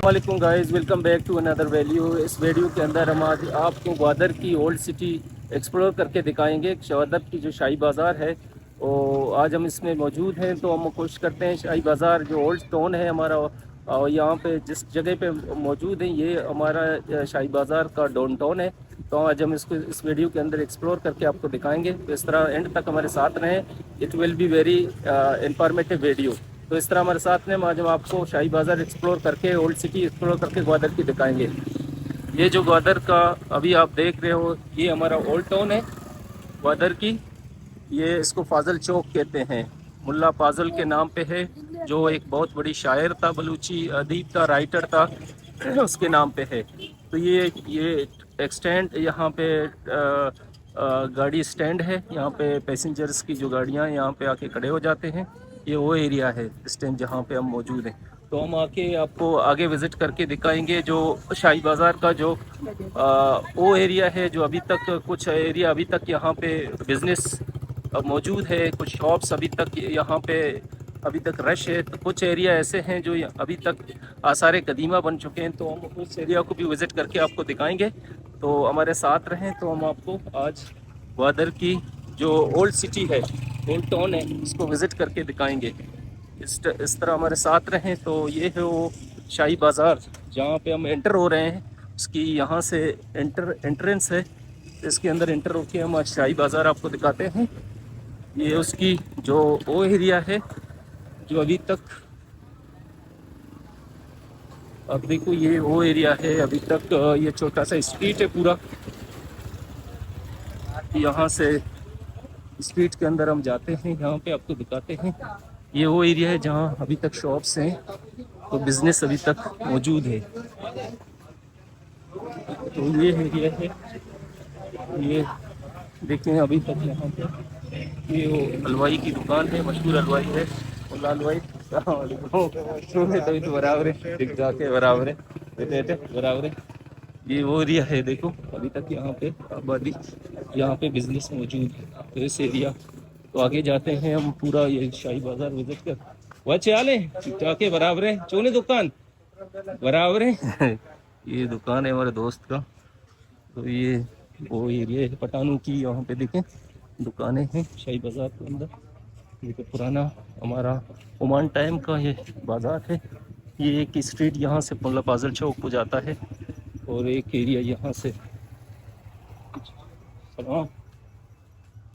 वालेकुम guys, welcome back to another video. इस video के अंदर हम आज आपको ग्वादर की ओल्ड सिटी एक्सप्लोर करके दिखाएंगे। ग्वादर की जो शाही बाज़ार है वो आज हम इसमें मौजूद हैं, तो हम कोशिश करते हैं शाही बाज़ार जो ओल्ड टाउन है हमारा, और यहाँ पे जिस जगह पे मौजूद है ये हमारा शाही बाज़ार का डाउन टाउन है। तो आज हम इसको इस वीडियो के अंदर एक्सप्लोर करके आपको दिखाएंगे, तो इस तरह एंड तक हमारे साथ रहें। It will be very informative video. तो इस तरह हमारे साथ में आज हम आपको शाही बाज़ार एक्सप्लोर करके, ओल्ड सिटी एक्सप्लोर करके ग्वादर की दिखाएंगे। ये जो ग्वादर का अभी आप देख रहे हो ये हमारा ओल्ड टाउन है ग्वादर की। ये इसको फाजल चौक कहते हैं, मुल्ला फाजल के नाम पे है, जो एक बहुत बड़ी शायर था, बलूची अदीब था, राइटर था, उसके नाम पे है। तो ये एक स्टैंड यहाँ पे गाड़ी स्टैंड है, यहाँ पे पैसेंजर्स की जो गाड़ियाँ यहाँ पे आके खड़े हो जाते हैं। ये वो एरिया है इस टाइम जहाँ पे हम मौजूद हैं। तो हम आके आपको आगे विज़िट करके दिखाएंगे जो शाही बाज़ार का जो वो एरिया है, जो अभी तक कुछ एरिया अभी तक यहाँ पे बिज़नेस मौजूद है, कुछ शॉप्स अभी तक यहाँ पे अभी तक रश है। तो कुछ एरिया ऐसे हैं जो अभी तक आसार कदीमा बन चुके हैं, तो हम उस एरिया को भी विज़िट करके आपको दिखाएंगे। तो हमारे साथ रहें। तो हम आपको आज ग्वादर की जो ओल्ड सिटी है, ओल्ड टाउन है, इसको विज़िट करके दिखाएंगे। इस तरह हमारे साथ रहें। तो ये है वो शाही बाज़ार जहाँ पे हम एंटर हो रहे हैं, उसकी यहाँ से एंट्रेंस है। इसके अंदर एंटर होके हम आज शाही बाज़ार आपको दिखाते हैं। ये उसकी जो वो एरिया है जो अभी तक, अब देखो ये वो एरिया है अभी तक, ये छोटा सा स्ट्रीट है पूरा। यहाँ से स्ट्रीट के अंदर हम जाते हैं, यहाँ पे आपको दिखाते हैं। ये वो एरिया है जहाँ अभी तक शॉप्स हैं, तो बिज़नेस अभी तक मौजूद है। तो ये एरिया है, ये देखें अभी तक यहाँ पे ये वो हलवाई की दुकान है, मशहूर हलवाई है मुल्ला हलवाई। तो बराबर है, दिख जाके बराबर है, बेटे बराबर है। ये वो एरिया है, देखो अभी तक यहाँ पे आबादी, यहाँ पे बिजनेस मौजूद है। तो इस एरिया तो आगे जाते हैं हम, पूरा ये शाही बाजार विजिट कर वह चाले जाके बराबर है, चोने दुकान बराबर है। ये दुकान है हमारे दोस्त का। तो ये वो एरिया है पठानों की, यहाँ पे देखें दुकानें हैं शाही बाजार के अंदर। ये तो पुराना हमारा ओमान टाइम का ये बाजार है। ये एक स्ट्रीट यहाँ से मुल्ला फाजल चौक को जाता है, और एक एरिया यहाँ से सलाम।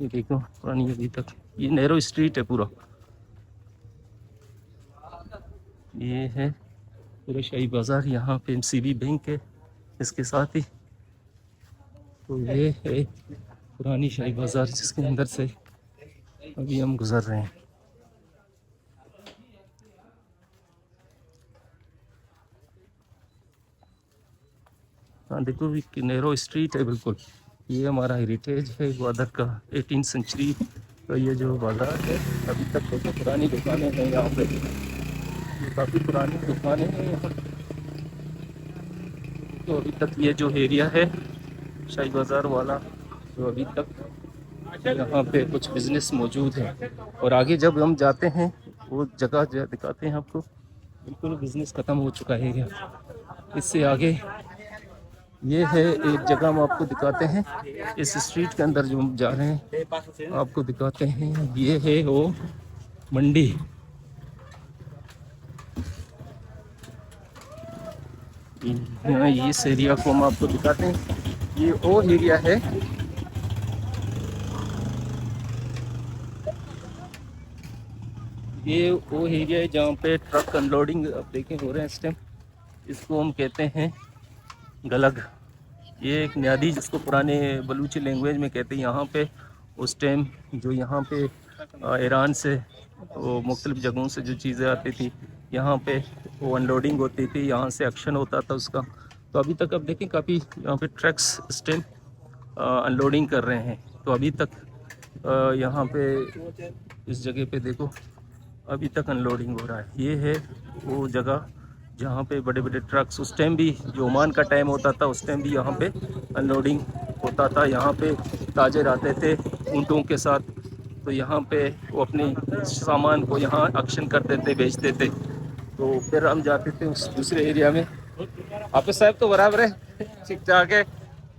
ये देखो पुरानी अभी तक ये नैरो स्ट्रीट है पूरा, ये है पूरा शाही बाज़ार। यहाँ पे एमसीबी बैंक है इसके साथ ही। तो ये है पुरानी शाही बाज़ार जिसके अंदर से अभी हम गुजर रहे हैं। हाँ देखो भी नैरो स्ट्रीट है बिल्कुल। ये हमारा हेरिटेज है ग्वादर का, 18वीं सेंचुरी का ये जो बाज़ार है। अभी तक तो पुरानी दुकानें हैं यहाँ पे, ये काफ़ी पुरानी दुकानें हैं यहाँ। तो अभी तक ये जो एरिया है शाही बाज़ार वाला, तो अभी तक यहाँ पे कुछ बिज़नेस मौजूद है। और आगे जब हम जाते हैं वो जगह जो दिखाते हैं आपको, बिल्कुल बिज़नेस ख़त्म हो चुका है एरिया। इससे आगे ये है एक जगह हम आपको दिखाते हैं, इस स्ट्रीट के अंदर जो हम जा रहे हैं आपको दिखाते हैं। ये है वो मंडी, इस एरिया को हम आपको दिखाते हैं। ये वो एरिया है, ये वो एरिया है जहाँ पे ट्रक अनलोडिंग आप देखें हो रहे हैं इस टाइम। इसको हम कहते हैं गलग। ये एक न्यादी जिसको पुराने बलूची लैंग्वेज में कहते हैं। यहाँ पे उस टाइम जो यहाँ पे ईरान से वो मुख्तलिफ़ जगहों से जो चीज़ें आती थी यहाँ पे, वो अनलोडिंग होती थी, यहाँ से एक्शन होता था उसका। तो अभी तक अब देखें काफ़ी यहाँ पे ट्रक्स इस टाइम अनलोडिंग कर रहे हैं। तो अभी तक यहाँ पे इस जगह पे देखो अभी तक अनलोडिंग हो रहा है। ये है वो जगह जहाँ पे बड़े बड़े ट्रक्स, उस टाइम भी जो ओमान का टाइम होता था उस टाइम भी यहाँ पे अनलोडिंग होता था। यहाँ पे ताजर आते थे ऊँटों के साथ, तो यहाँ पे वो अपने सामान को यहाँ एक्शन करते थे, बेचते थे। तो फिर हम जाते थे उस दूसरे एरिया में। हाफिज साहब तो बराबर है, ठीक ठाक है,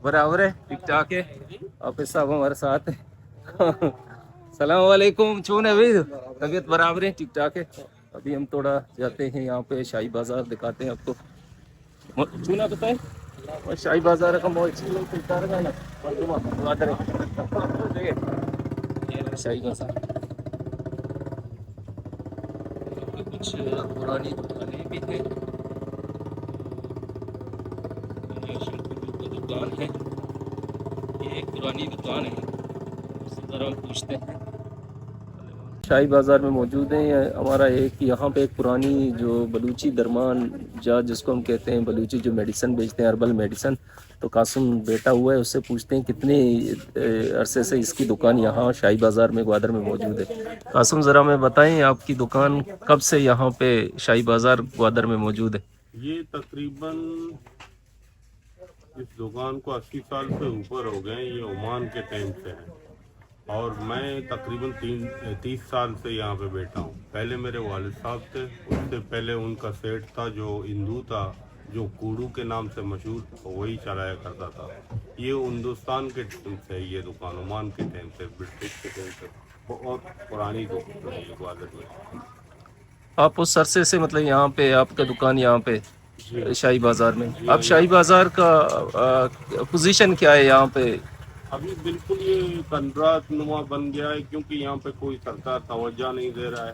बराबर है, ठीक ठाक है। हाफिज साहब हमारे साथ है। सलाम वालेकुम, चून है भाई, तबीयत बराबर है, ठीक ठाक है। अभी हम थोड़ा जाते हैं यहाँ पे शाही बाजार दिखाते हैं आपको। चूना बताए और शाही बाजार का मॉल ना शाही बाजार कुछ पुरानी दुकानें भी हैं। ये शंकर की दुकान है, ये एक पुरानी दुकान है, जरा पूछते हैं। शाही बाज़ार में मौजूद है हमारा एक, यहाँ पे एक पुरानी जो बलूची दरमान जा जिसको हम कहते हैं, बलूची जो मेडिसिन बेचते हैं, हर्बल मेडिसिन। तो कासिम बेटा हुआ है, उससे पूछते हैं कितने अरसे से इसकी दुकान यहाँ शाही बाज़ार में ग्वादर में मौजूद है। कासिम ज़रा मैं बताएं आपकी दुकान कब से यहाँ पे शाही बाज़ार ग्वादर में मौजूद है? ये तकरीबन इस दुकान को 80 साल से ऊपर हो गए। ये ओमान के टाइम से है और मैं तकरीबन 30 साल से यहाँ पे बैठा हूँ। पहले मेरे वालिद साहब थे, उससे पहले उनका सेठ था जो हिंदू था, जो कूड़ू के नाम से मशहूर, वही चलाया करता था। ये हिंदुस्तान के टाइम से ये दुकान, ओमान के टाइम से, ब्रिटिश के टाइम से बहुत पुरानी दुकान है ये ग्वादर में। आप उस अरसे से मतलब यहाँ पे आपका दुकान यहाँ पे जी शाही बाज़ार में, जी। अब शाही बाज़ार का पोजीशन क्या है यहाँ पे? अभी बिल्कुल ये कंट्राट नुमा बन गया है, क्योंकि यहाँ पे कोई सरकार तवज्जो नहीं दे रहा है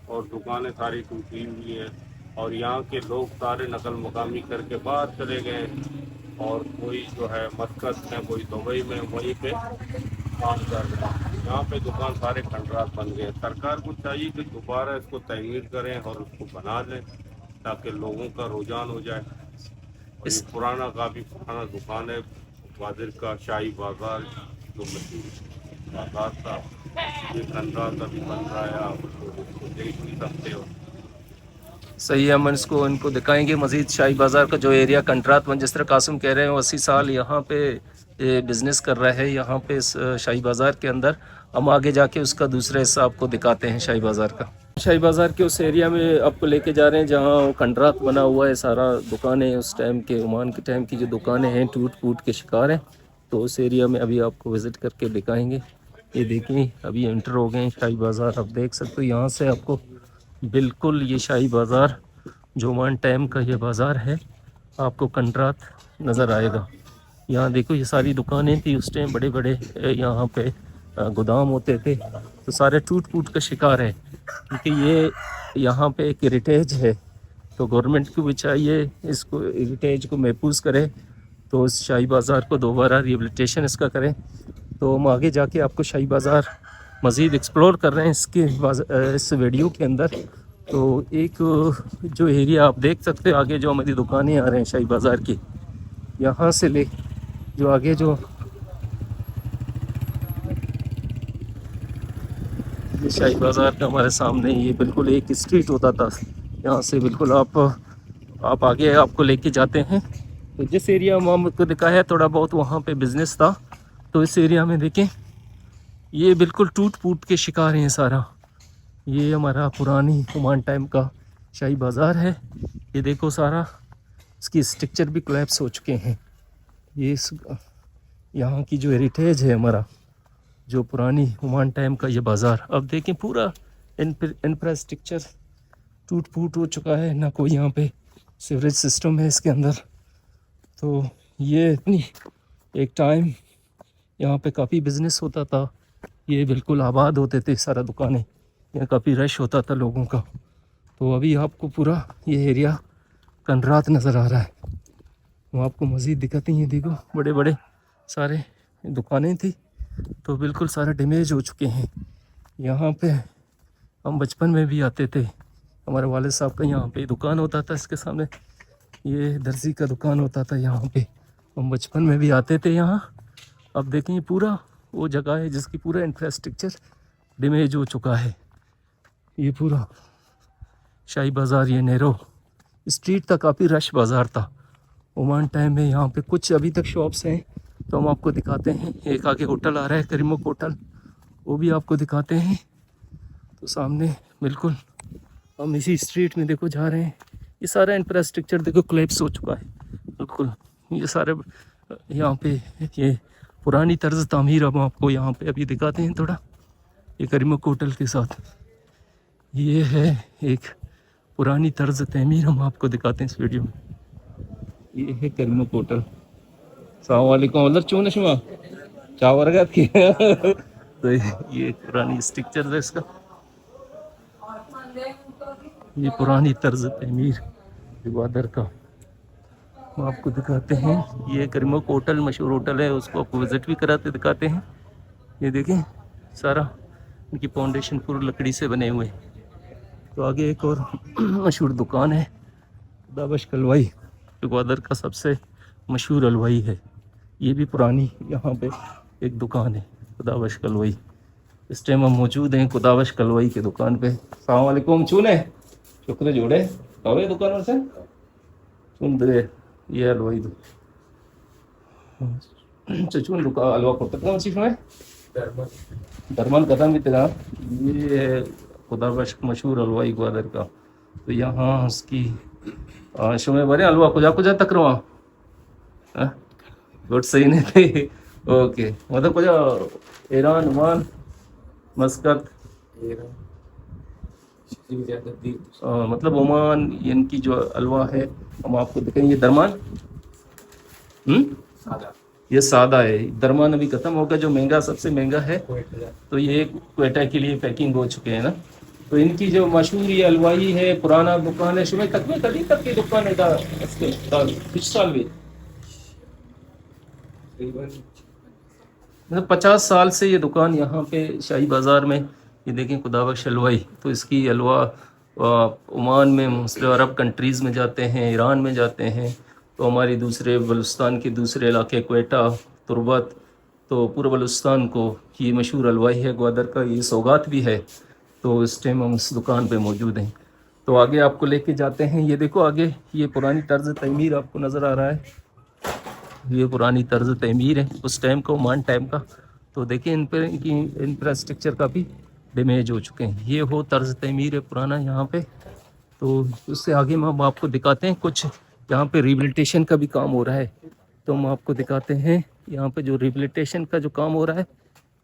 और दुकानें सारी टूटी हुई है और यहाँ के लोग सारे नकल मकामी करके बाहर चले गए हैं और कोई जो है मस्कत में, कोई दुबई में, वहीं पे काम कर रहे हैं। यहाँ पे दुकान सारे कंट्राट बन गए। सरकार को चाहिए कि दोबारा इसको तमीर करें और उसको बना लें ताकि लोगों का रुझान हो जाए। और ये इस पुराना, काफ़ी पुराना दुकान है ग्वादर का शाही बाजार, जो मशहूर बाजार था। ये कंट्राट अभी बन रहा है, आप उसको देख भी सकते हो। सही है, हम इसको इनको दिखाएंगे मजीद। शाही बाज़ार का जो एरिया कंट्रात में, जिस तरह कासिम कह रहे हैं, वो 80 साल यहाँ पे बिज़नेस कर रहा है यहाँ पे इस शाही बाज़ार के अंदर। हम आगे जाके उसका दूसरा हिस्सा आपको दिखाते हैं शाही बाज़ार का। शाही बाज़ार के उस एरिया में आपको लेके जा रहे हैं जहाँ कंट्रात बना हुआ है, सारा दुकानें उस टाइम के, ओमान के टाइम की जो दुकानें हैं टूट फूट के शिकार हैं। तो उस एरिया में अभी आपको विज़िट करके दिखाएंगे। ये देखिए अभी एंटर हो गए हैं शाही बाज़ार, आप देख सकते हो यहाँ से आपको बिल्कुल ये शाही बाज़ार जो ओमान टाइम का ये बाज़ार है आपको कंट्रात नज़र आएगा। यहाँ देखो ये सारी दुकानें थी उस टाइम, बड़े बड़े यहाँ पे गोदाम होते थे, तो सारे टूट फूट का शिकार है। क्योंकि ये यहाँ पे एक हेरिटेज है, तो गवर्नमेंट को भी चाहिए इसको हेरिटेज को महफूज करे, तो इस शाही बाज़ार को दोबारा रिहेबिलिटेशन इसका करें। तो हम आगे जाके आपको शाही बाज़ार मज़ीद एक्सप्लोर कर रहे हैं इस वीडियो के अंदर। तो एक जो एरिया आप देख सकते हो आगे, जो हमारी दुकानें आ रहे हैं शाही बाज़ार की, यहाँ से ले जो आगे जो शाही बाज़ार का हमारे सामने ये बिल्कुल एक स्ट्रीट होता था, यहाँ से बिल्कुल आप आगे आपको लेके जाते हैं। तो जिस एरिया में हमको दिखाया है थोड़ा बहुत वहाँ पे बिज़नेस था, तो इस एरिया में देखें ये बिल्कुल टूट फूट के शिकार हैं सारा। ये हमारा पुरानी ओमान टाइम का शाही बाज़ार है। ये देखो सारा इसकी स्ट्रक्चर भी कोलैप्स हो चुके हैं। ये यहाँ की जो हेरिटेज है हमारा, जो पुरानी ओमान टाइम का ये बाज़ार, अब देखें पूरा इंफ्रास्ट्रक्चर टूट फूट हो चुका है, ना कोई यहाँ पे सीवरेज सिस्टम है इसके अंदर। तो ये इतनी एक टाइम यहाँ पे काफ़ी बिज़नेस होता था, ये बिल्कुल आबाद होते थे सारा दुकानें, यहाँ काफ़ी रश होता था लोगों का। तो अभी आपको पूरा ये एरिया कंट्रात नज़र आ रहा है। वो आपको मज़ीद दिखाते हैं, ये देखो बड़े बड़े सारे दुकानें थी, तो बिल्कुल सारे डैमेज हो चुके हैं। यहाँ पे हम बचपन में भी आते थे, हमारे वालिद साहब का यहाँ पे दुकान होता था, इसके सामने ये दर्जी का दुकान होता था, यहाँ पे हम बचपन में भी आते थे यहाँ। अब देखें पूरा वो जगह है जिसकी पूरा इंफ्रास्ट्रक्चर डैमेज हो चुका है। ये पूरा शाही बाज़ार, ये नेहरू स्ट्रीट था, काफ़ी रश बाज़ार था ओमान टाइम में। यहाँ पे कुछ अभी तक शॉप्स हैं, तो हम आपको दिखाते हैं। एक आगे होटल आ रहा है करीमुख होटल, वो भी आपको दिखाते हैं। तो सामने बिल्कुल हम इसी स्ट्रीट में देखो जा रहे हैं। ये सारा इंफ्रास्ट्रक्चर देखो कोलैप्स हो चुका है बिल्कुल। ये सारे यहाँ पे ये पुरानी तर्ज तामीर हम आपको यहाँ पे अभी दिखाते हैं थोड़ा। ये करीमक होटल के साथ ये है एक पुरानी तर्ज तमीर हम आपको दिखाते हैं इस वीडियो में। ये है करीमक होटल। अस्सलाम वालेकुम उधर चून शुमा चावर की तो ये पुरानी स्ट्रक्चर है इसका। ये पुरानी तर्ज तमीर ग्वादर का हम आपको दिखाते हैं। ये करीमक होटल मशहूर होटल है, उसको आपको विज़िट भी कराते दिखाते हैं। ये देखें सारा इनकी फाउंडेशन पूरी लकड़ी से बने हुए। तो आगे एक और मशहूर दुकान है खुदाबश कलवाई, जो ग्वादर का सबसे मशहूर हलवाई है। ये भी पुरानी यहाँ पे एक दुकान है खुदाबश कलवाई। इस टाइम हम मौजूद हैं खुदाबश कलवाई की दुकान पे। अस्सलाम वालेकुम चूने शुक्र जोड़े कवे दुकान से चुन दे ये हलवाई दो चुन दुकान हलवा को चीज में दरमान कदम भी तेरा। ये खुदाबश मशहूर हलवाई ग्वादर का। तो यहाँ उसकी शुमे बरे हलवा कुजा कुजा तक रहा गुड सही नहीं थे। ओके मतलब कुछ ईरान ओमान मस्कत मतलब ओमान इनकी जो हलवा है हम आपको दिखाएंगे। ये दरमान ये सादा है। दरमान अभी खत्म होगा, जो महंगा सबसे महंगा है तो ये क्वेटा के लिए पैकिंग हो चुके हैं ना। तो इनकी जो मशहूर ये हलवाई है, पुराना दुकान है शुमे तक में कभी तक की दुकान है कुछ साल भी मतलब 50 साल से ये दुकान यहाँ पे शाही बाज़ार में। ये देखें खुदाबश हलवाई। तो इसकी हलवा ओमान में मुस्लिम अरब कंट्रीज़ में जाते हैं, ईरान में जाते हैं, तो हमारी दूसरे बलूचिस्तान के दूसरे इलाके क्वेटा तुर्बत, तो पूरे बलूचिस्तान को ये मशहूर हलवाई है ग्वादर का। ये सौगात भी है। तो इस टाइम हम इस दुकान पे मौजूद हैं। तो आगे आपको लेके जाते हैं। ये देखो आगे ये पुरानी तर्ज तमीर आपको नज़र आ रहा है। ये पुरानी तर्ज तमीर है उस टाइम का, ओमान टाइम का। तो देखिए इन पर इनकी इंफ्रास्ट्रक्चर काफ़ी डैमेज हो चुके हैं। ये हो तर्ज तमीर है पुराना यहाँ पे। तो उससे आगे हम आपको दिखाते हैं कुछ यहाँ पे रिहेबिलिटेशन का भी काम हो रहा है। तो हम आपको दिखाते हैं यहाँ पे जो रिहेबिलिटेशन का जो काम हो रहा है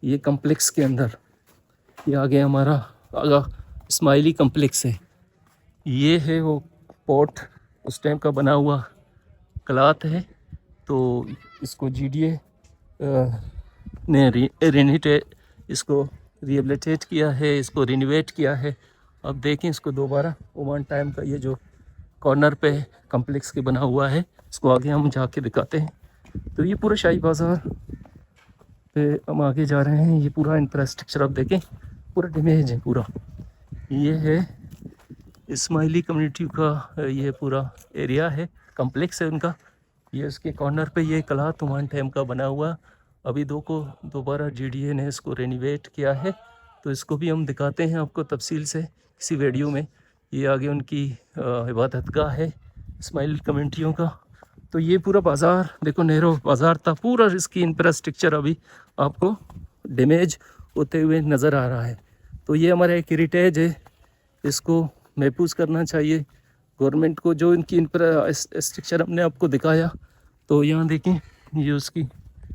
ये कम्प्लेक्स के अंदर। ये आगे हमारा आगा इस्माइली कम्प्लेक्स है। ये है वो पोर्ट उस टाइम का बना हुआ कलात है। तो इसको GDA ने इसको रिहेबिलिटेट किया है, इसको रिनोवेट किया है। अब देखें इसको दोबारा ओमान टाइम का ये जो कॉर्नर पे कम्प्लेक्स के बना हुआ है, इसको आगे हम जाके दिखाते हैं। तो ये पूरा शाही बाज़ार पे हम आगे जा रहे हैं। ये पूरा इंफ्रास्ट्रक्चर आप देखें पूरा डैमेज है पूरा। ये है इस्माइली कम्युनिटी का ये पूरा एरिया है, कम्प्लेक्स है उनका। ये उसके कॉर्नर पे ये कलात ओमान टाइम का बना हुआ। अभी दोबारा GDA ने इसको रेनोवेट किया है। तो इसको भी हम दिखाते हैं आपको तफसील से किसी वीडियो में। ये आगे उनकी इबादतगाह है इस्माइल कम्युनिटियों का। तो ये पूरा बाज़ार देखो नेहरू बाज़ार था पूरा, इसकी इंफ्रास्ट्रक्चर अभी आपको डैमेज होते हुए नज़र आ रहा है। तो ये हमारा एक हेरिटेज है, इसको महफूज करना चाहिए गवर्नमेंट को। जो इनकी इंफ्रास्ट्रक्चर हमने आपको दिखाया, तो यहाँ देखें ये उसकी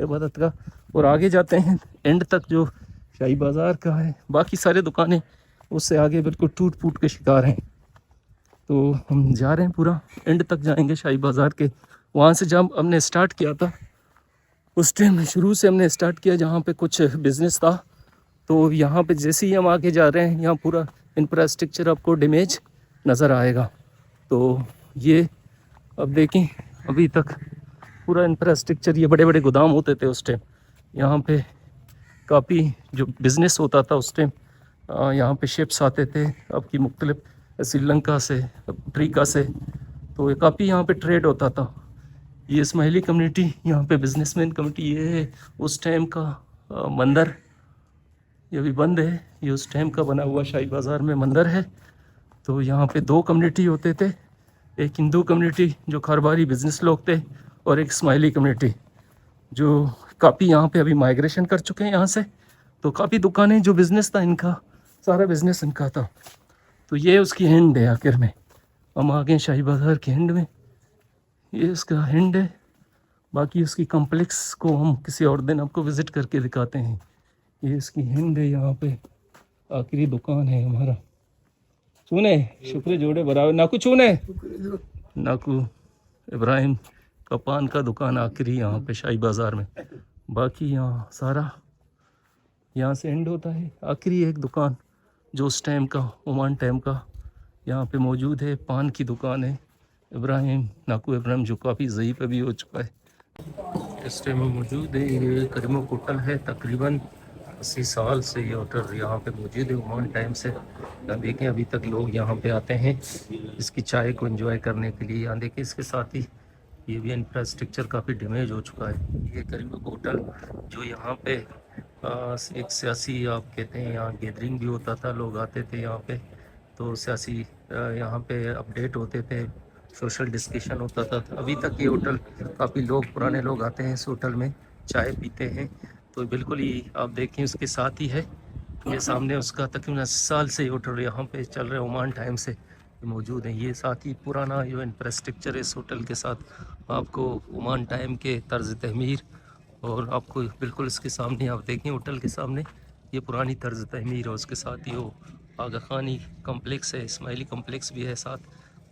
इबादत का। और आगे जाते हैं एंड तक जो शाही बाज़ार का है, बाकी सारे दुकानें उससे आगे बिल्कुल टूट फूट के शिकार हैं। तो हम जा रहे हैं पूरा एंड तक जाएंगे शाही बाज़ार के। वहाँ से जब हमने स्टार्ट किया था उस टाइम शुरू से हमने स्टार्ट किया जहाँ पे कुछ बिज़नेस था। तो यहाँ पे जैसे ही हम आगे जा रहे हैं यहाँ पूरा इंफ्रास्ट्रक्चर आपको डैमेज नज़र आएगा। तो ये अब देखें अभी तक पूरा इंफ्रास्ट्रक्चर, ये बड़े बड़े गोदाम होते थे उस टाइम यहाँ पे, काफ़ी जो बिज़नेस होता था उस टाइम। यहाँ पे शिप्स आते थे आपकी मुख्तलिफ श्रीलंका से, अफ्रीका से। तो ये काफ़ी यहाँ पे ट्रेड होता था। ये इस्माइली कम्युनिटी यहाँ पे बिजनेसमैन कम्युनिटी। ये है उस टाइम का मंदिर, ये भी बंद है। ये उस टाइम का बना हुआ शाही बाज़ार में मंदिर है। तो यहाँ पे दो कम्युनिटी होते थे, एक हिंदू कम्युनिटी जो कारोबारी बिजनेस लोग थे, और एक इस्माइली कम्युनिटी जो काफ़ी यहाँ पे अभी माइग्रेशन कर चुके हैं यहाँ से। तो काफ़ी दुकानें जो बिज़नेस था इनका, सारा बिज़नेस इनका था। तो ये उसकी एंड है आखिर में। हम आ गए शाही बाज़ार के एंड में, ये इसका एंड है। बाकी उसकी कम्प्लेक्स को हम किसी और दिन आपको विज़िट करके दिखाते हैं। ये इसकी एंड है, यहाँ पे आखिरी दुकान है हमारा। चूने शुक्र जोड़े बराबर नाकू चूने नाकू इब्राहिम का पान का दुकान आखिरी यहाँ पे शाही बाज़ार में। बाकी यहाँ सारा यहाँ से एंड होता है। आखिरी एक दुकान जो उस टाइम का ओमान टाइम का यहाँ पे मौजूद है, पान की दुकान है इब्राहिम नाकू इब्राहिम, जो काफ़ी ज़ईफ़ भी हो चुका है इस टाइम में मौजूद है। ये करीमो होटल है, तकरीबन 80 साल से ये होटल यहाँ पे मौजूद है ओमान टाइम से। यहाँ देखें अभी तक लोग यहाँ पे आते हैं इसकी चाय को एंजॉय करने के लिए। यहाँ देखें इसके साथ ही ये भी इंफ्रास्ट्रक्चर काफ़ी डैमेज हो चुका है। ये करीमो होटल जो यहाँ पे एक सियासी आप कहते हैं, यहाँ गैदरिंग भी होता था, लोग आते थे यहाँ पे, तो सियासी यहाँ पे अपडेट होते थे, सोशल डिस्कशन होता था। अभी तक ये होटल काफ़ी लोग पुराने लोग आते हैं इस होटल में चाय पीते हैं। तो बिल्कुल ही आप देखें उसके साथ ही है ये सामने उसका तकरीबन 80 साल से ये होटल यहाँ पे चल रहे ओमान टाइम से मौजूद है। ये साथ ही पुराना जो इंफ्रास्ट्रक्चर है इस होटल के साथ आपको ओमान टाइम के तर्ज तमीर, और आपको बिल्कुल इसके सामने आप देखें होटल के सामने ये पुरानी तर्ज तमीर है। उसके साथ ही वो आगा खानी कम्प्लेक्स है, इस्माइली कम्प्लेक्स भी है साथ।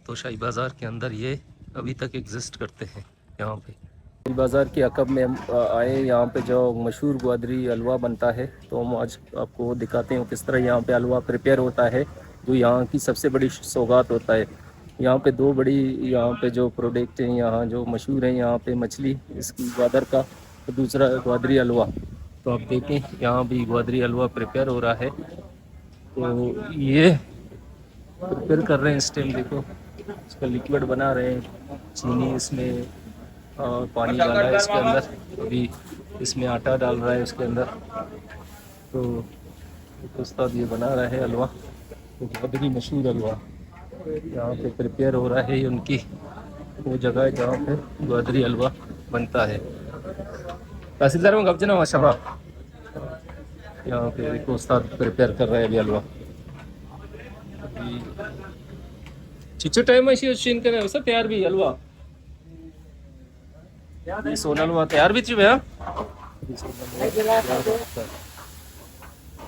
तो शाही बाज़ार के अंदर ये अभी तक एग्जिस्ट करते हैं यहाँ पे। शाही बाज़ार के अकब में हम आए, यहाँ पे जो मशहूर ग्वादरी हलवा बनता है, तो हम आज आपको दिखाते हैं किस तरह यहाँ पे हलवा प्रिपेयर होता है, जो यहाँ की सबसे बड़ी सौगात होता है। यहाँ पे दो बड़ी यहाँ पे जो प्रोडक्ट हैं यहाँ जो मशहूर हैं, यहाँ पे मछली इसकी ग्वादर का, तो दूसरा ग्वादरी हलवा। तो आप देखें यहाँ भी ग्वादरी हलवा प्रिपेयर हो रहा है। तो ये प्रिपेयर कर रहे हैं इस टाइम, देखो इसका लिक्विड बना रहे हैं, चीनी इसमें और पानी डाला है इसके अंदर, अभी इसमें आटा डाल रहा है इसके अंदर। तो उस्ताद ये बना रहा है हलवा, तो ग्वादरी मशहूर हलवा यहाँ पे प्रिपेयर हो रहा है। ये उनकी वो जगह है जहाँ पे ग्वादरी हलवा बनता है। तहसीलदार में गपजना माशाल्लाह, यहाँ पे देखो उस्ताद प्रिपेयर कर रहे हैं अभी हलवा। चिचो टाइम अशी शीन करे असं तयार भी हलवा, ये सोना हलवा तयार भी चाहिए भैया।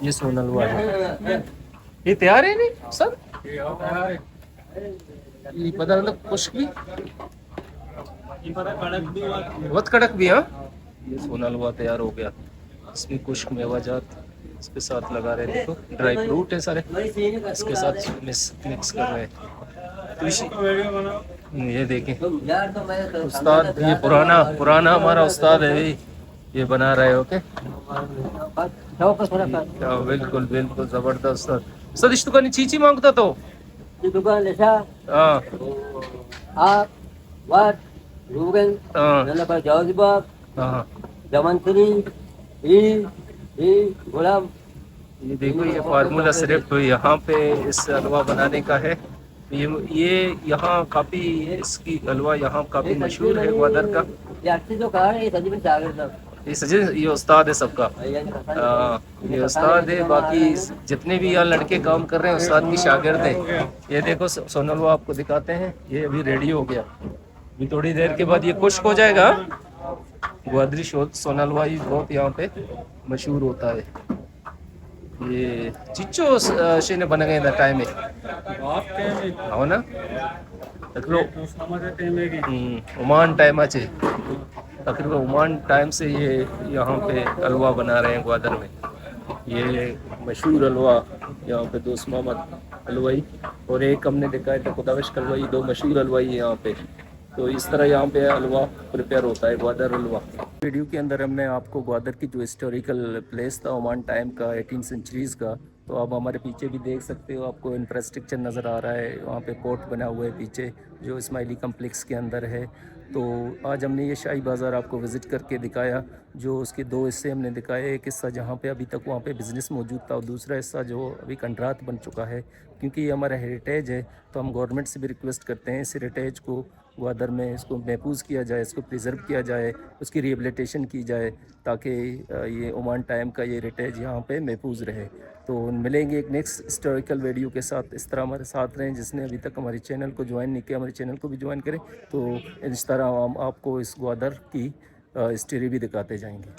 ये सोना हलवा है, ये तैयार है नहीं सर, ये पता मतलब खुश्क भी बहुत कड़क भी। हाँ ये सोना हलवा तैयार हो गया, इसमें खुश्क मेवाजात इसके साथ लगा रहे, देखो ड्राई फ्रूट है सारे इसके साथ मिक्स कर रहे हैं। ये देखें उस्ताद, ये पुराना हमारा उस्ताद है, ये बना रहे हो के बिल्कुल बिल्कुल जबरदस्त उस्ताद। उस्ताद इस दुकानी चीची मांगता तो दुकान लेसा हाँ आप वाट रूगन हाँ नलका जावजीबाग हाँ। जमंतरी ई गुलाम। ये देखो ये फार्मूला सिर्फ यहाँ पे इस हलवा बनाने का है। ये यहाँ काफ़ी इसकी हलवा यहाँ काफ़ी मशहूर है ग्वादर का। यात्री जो कहा है ये सजी में सागर सब ये सजी ये उस्ताद है सबका, ये उस्ताद है। बाकी जितने भी यहाँ लड़के काम कर रहे हैं उस्ताद की शागिर्द है। ये देखो सोना हलवा आपको दिखाते हैं, ये अभी रेडी हो गया, अभी थोड़ी देर के बाद ये खुश्क हो जाएगा। ग्वादरी सोना हलवा ही बहुत यहाँ पे मशहूर होता है। ये चिच्चो शेने बन गए ना टाइम में हो ना ओमान टाइम अच्छे तकरीबन ओमान टाइम से ये यहाँ पे हलवा बना रहे हैं ग्वादर में। ये मशहूर हलवा यहाँ पे दोस्त मोहम्मद हलवाई और एक हमने देखा है तो खुदाविश हलवाई, दो मशहूर हलवाई यहाँ पे। तो इस तरह यहाँ पे हलवा प्रिपेयर होता है ग्वादर हलवा। वीडियो के अंदर हमने आपको ग्वादर की जो हिस्टोरिकल प्लेस था ओमान टाइम का 18 सेंचुरीज़ का, तो आप हमारे पीछे भी देख सकते हो, आपको इंफ्रास्ट्रक्चर नज़र आ रहा है, वहाँ पे पोर्ट बना हुआ है पीछे जो इस्माइली कम्प्लेक्स के अंदर है। तो आज हमने ये शाही बाज़ार आपको विज़िट करके दिखाया, जो उसके दो हिस्से हमने दिखाए। एक हिस्सा जहाँ पे अभी तक वहाँ पे बिज़नेस मौजूद था और दूसरा हिस्सा जो अभी कंट्राट बन चुका है। क्योंकि ये हमारा हेरिटेज है तो हम गवर्नमेंट से भी रिक्वेस्ट करते हैं इस हेरिटेज को ग्वादर में इसको महफूज किया जाए, इसको प्रिजर्व किया जाए, उसकी रिहेबिलिटेशन की जाए, ताकि ये ओमान टाइम का ये हेरिटेज यहाँ पे महफूज रहे। तो मिलेंगे एक नेक्स्ट हिस्टोरिकल वीडियो के साथ। इस तरह हमारे साथ रहें, जिसने अभी तक हमारे चैनल को ज्वाइन नहीं किया, हमारे चैनल को भी ज्वाइन करें। तो इस तरह हम आपको इस ग्वादर की हिस्ट्री भी दिखाते जाएंगे।